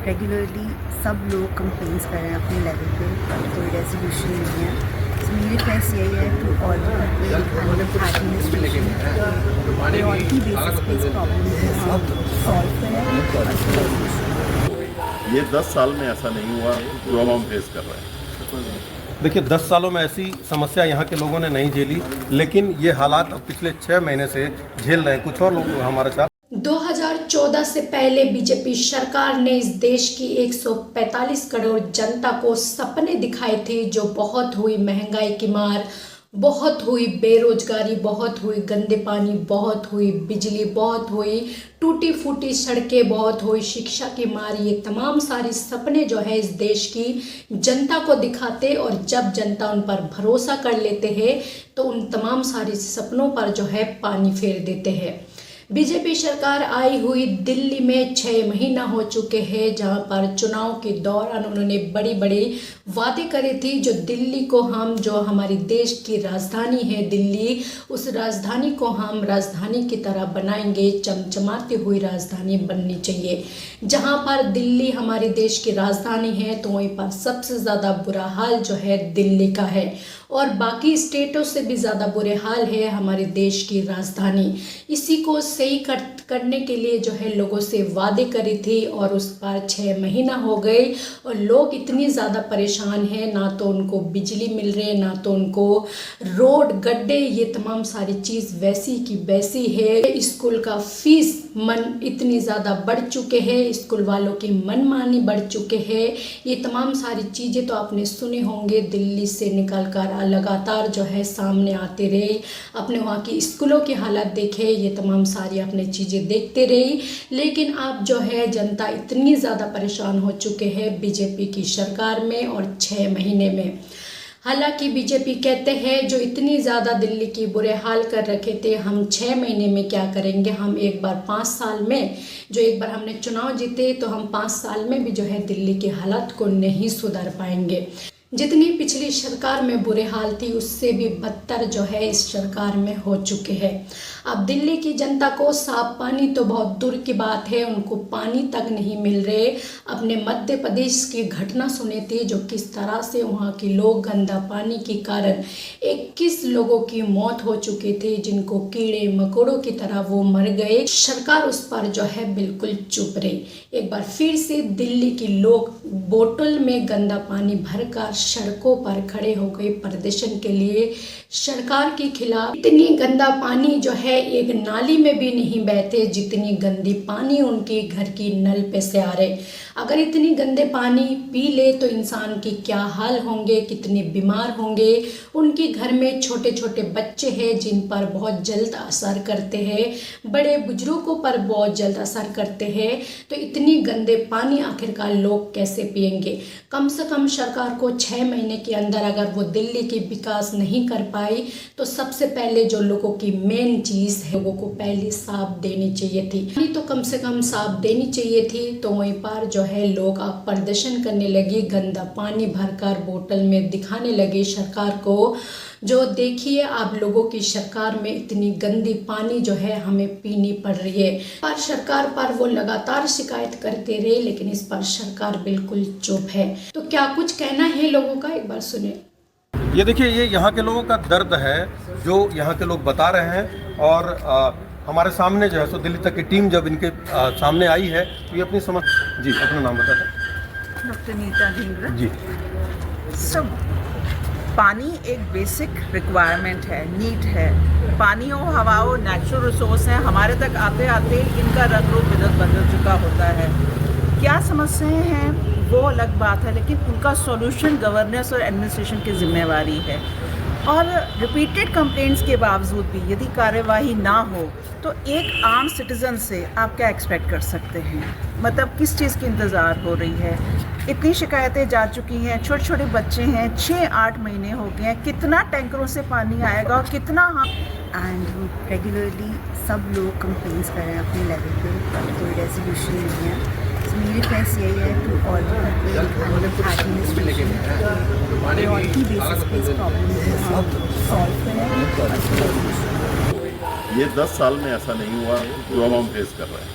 Regularly सब लोग complaints कर रहे हैं अपने लेवल पे, पर कोई रेजोल्यूशन नहीं है। तो मेरी रिक्वेस्ट यही है to all administration priority basis पे इस प्रॉब्लम को सॉल्व करें। ये 10 साल में ऐसा नहीं हुआ जो अब हम फेस कर रहे हैं। देखिए 10 सालों में ऐसी समस्या यहाँ के लोगों ने नहीं झेली, लेकिन ये हालात अब पिछले 6 महीने से झेल रहे हैं। कुछ और लोग हमारे साथ 2014 से पहले बीजेपी सरकार ने इस देश की 145 करोड़ जनता को सपने दिखाए थे, जो बहुत हुई महंगाई की मार, बहुत हुई बेरोजगारी, बहुत हुई गंदे पानी, बहुत हुई बिजली, बहुत हुई टूटी फूटी सड़कें, बहुत हुई शिक्षा की मार। ये तमाम सारे सपने जो है इस देश की जनता को दिखाते, और जब जनता उन पर भरोसा कर लेते हैं तो उन तमाम सारे सपनों पर जो है पानी फेर देते हैं। बीजेपी सरकार आई हुई दिल्ली में 6 महीना हो चुके हैं, जहां पर चुनाव के दौरान उन्होंने बड़ी बड़ी वादे करे थी। जो दिल्ली को हम, जो हमारी देश की राजधानी है दिल्ली, उस राजधानी को हम राजधानी की तरह बनाएंगे, चमचमाती हुई राजधानी बननी चाहिए। जहां पर दिल्ली हमारे देश की राजधानी है, तो वहीं पर सबसे ज़्यादा बुरा हाल जो है दिल्ली का है, और बाकी स्टेटों से भी ज़्यादा बुरे हाल है हमारे देश की राजधानी। इसी को सही करने के लिए जो है लोगों से वादे करी थी, और उस पर 6 महीना हो गए और लोग इतनी ज़्यादा परेशान हैं, ना तो उनको बिजली मिल रही, ना तो उनको रोड, गड्ढे, ये तमाम सारी चीज़ वैसी की वैसी है। स्कूल का फीस मन इतनी ज़्यादा बढ़ चुके हैं, स्कूल वालों की मनमानी बढ़ चुके हैं। ये तमाम सारी चीज़ें तो आपने सुने होंगे, दिल्ली से निकल कर लगातार जो है सामने आते रहे। अपने वहाँ की स्कूलों की हालत देखे, ये तमाम सारी आपने चीज़ें देखते रही। लेकिन अब जो है जनता इतनी ज़्यादा परेशान हो चुके हैं बीजेपी की सरकार में और 6 महीने में। हालांकि बीजेपी कहते हैं जो इतनी ज़्यादा दिल्ली की बुरे हाल कर रखे थे, हम 6 महीने में क्या करेंगे, हम एक बार 5 साल में, जो एक बार हमने चुनाव जीते, तो हम 5 साल में भी जो है दिल्ली के हालात को नहीं सुधार पाएंगे। जितनी पिछली सरकार में बुरे हाल थी, उससे भी बदतर जो है इस सरकार में हो चुके हैं। अब दिल्ली की जनता को साफ पानी तो बहुत दूर की बात है, उनको पानी तक नहीं मिल रहे। अपने मध्य प्रदेश की घटना सुनी थी, जो किस तरह से वहाँ के लोग गंदा पानी के कारण 21 लोगों की मौत हो चुकी थी, जिनको कीड़े मकोड़ों की तरह वो मर गए। सरकार उस पर जो है बिल्कुल चुप रही। एक बार फिर से दिल्ली के लोग बोतल में गंदा पानी भरकर सड़कों पर खड़े हो गए प्रदर्शन के लिए, सरकार के खिलाफ। इतनी गंदा पानी जो है एक नाली में भी नहीं बहते, जितनी गंदी पानी उनके घर की नल पे से आ रहे। अगर इतनी गंदे पानी पी ले तो इंसान की क्या हाल होंगे, कितने बीमार होंगे। उनके घर में छोटे छोटे बच्चे हैं जिन पर बहुत जल्द असर करते हैं, बड़े बुजुर्गों पर बहुत जल्द असर करते हैं। तो इतनी गंदे पानी आखिरकार लोग कैसे पिएंगे। कम से कम सरकार को 6 महीने के अंदर अगर वो दिल्ली की विकास नहीं कर पाई, तो सबसे पहले जो लोगों की मेन चीज़ है, लोगों को पहले साफ देनी चाहिए थी। पानी तो कम से कम साफ देनी चाहिए थी। तो वहीं पर जो है लोग अब प्रदर्शन करने लगे, गंदा पानी भरकर बोतल में दिखाने लगे सरकार को। जो देखिए आप लोगों की सरकार में इतनी गंदी पानी जो है हमें पीनी पड़ रही है। पर सरकार पर वो लगातार शिकायत करते रहे, लेकिन इस पर सरकार बिल्कुल चुप है। तो क्या कुछ कहना है लोगों का, एक बार सुने। ये देखिए, ये यहाँ के लोगों का दर्द है जो यहाँ के लोग बता रहे हैं, और हमारे सामने जो है सो दिल्ली तक की टीम जब इनके सामने आई है तो ये अपनी समझ। जी, अपना नाम बता दें। डॉक्टर नीता ढींगरा जी। सब पानी एक बेसिक रिक्वायरमेंट है, नीड है। पानी हो, हवा हो, नेचुरल रिसोर्स है। हमारे तक आते आते इनका रंग रूप बदल चुका होता है। क्या समस्याएं हैं वो अलग बात है, लेकिन उनका सॉल्यूशन गवर्नेंस और एडमिनिस्ट्रेशन की जिम्मेवारी है। और रिपीटेड कंप्लेंट्स के बावजूद भी यदि कार्यवाही ना हो, तो एक आम सिटीज़न से आप क्या एक्सपेक्ट कर सकते हैं। मतलब किस चीज़ की इंतज़ार हो रही है। इतनी शिकायतें जा चुकी हैं, छोटे छोटे बच्चे हैं, 6-8 महीने हो गए हैं, कितना टैंकरों से पानी आएगा और कितना हम। एंड रेगुलरली सब लोग कंप्लेंट्स कर रहे हैं अपने लेवल पे, पर कोई रेजोल्यूशन नहीं है। तो मेरी रिक्वेस्ट यही है to all administration priority basis पे इस प्रॉब्लम को सॉल्व करें। ये 10 साल में ऐसा नहीं हुआ जो अब हम फेस कर रहे हैं।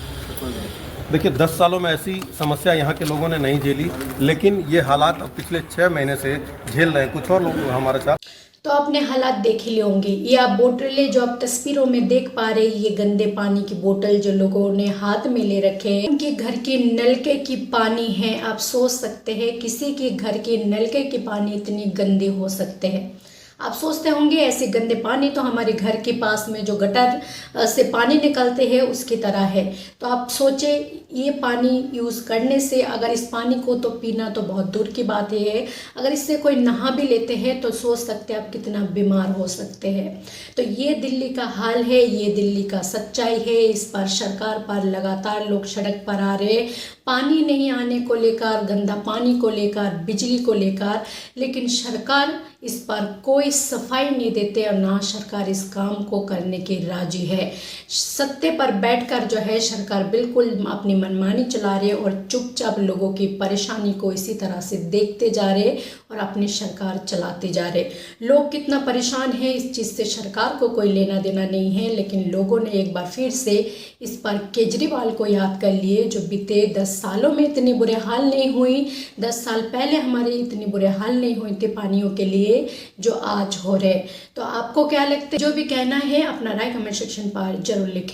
देखिए 10 सालों में ऐसी समस्या यहाँ के लोगों ने नहीं झेली, लेकिन ये हालात अब पिछले 6 महीने से झेल रहे हैं। कुछ और लोग हमारे साथ। तो आपने हालात देख ही होंगे। ये आप बोतलें जो आप तस्वीरों में देख पा रहे, ये गंदे पानी की बोतल जो लोगों ने हाथ में ले रखे हैं, उनके घर के नलके की पानी है। आप सोच सकते हैं किसी के घर के नलके की पानी इतनी गंदे हो सकते हैं। आप सोचते होंगे ऐसे गंदे पानी तो हमारे घर के पास में जो गटर से पानी निकलते हैं उसकी तरह है। तो आप सोचे ये पानी यूज़ करने से, अगर इस पानी को तो पीना तो बहुत दूर की बात है, अगर इससे कोई नहा भी लेते हैं तो सोच सकते हैं आप कितना बीमार हो सकते हैं। तो ये दिल्ली का हाल है, ये दिल्ली का सच्चाई है। इस पर सरकार पर लगातार लोग सड़क पर आ रहे, पानी नहीं आने को लेकर, गंदा पानी को लेकर, बिजली को लेकर, लेकिन सरकार इस पर कोई सफाई नहीं देते और ना सरकार इस काम को करने के राजी है। सत्ते पर बैठकर जो है सरकार बिल्कुल अपनी मनमानी चला रहे और चुपचाप लोगों की परेशानी को इसी तरह से देखते जा रहे और अपनी सरकार चलाते जा रहे। लोग कितना परेशान है इस चीज़ से सरकार को कोई लेना देना नहीं है, लेकिन लोगों ने एक बार फिर से इस पर केजरीवाल को याद कर लिए, जो बीते 10 सालों में इतने बुरे हाल नहीं हुई। 10 साल पहले हमारे इतने बुरे हाल नहीं हुए थे पानियों के लिए जो आज हो रहे। तो आपको क्या लगता है? जो भी कहना है अपना राय कमेंट सेक्शन पर जरूर लिखें।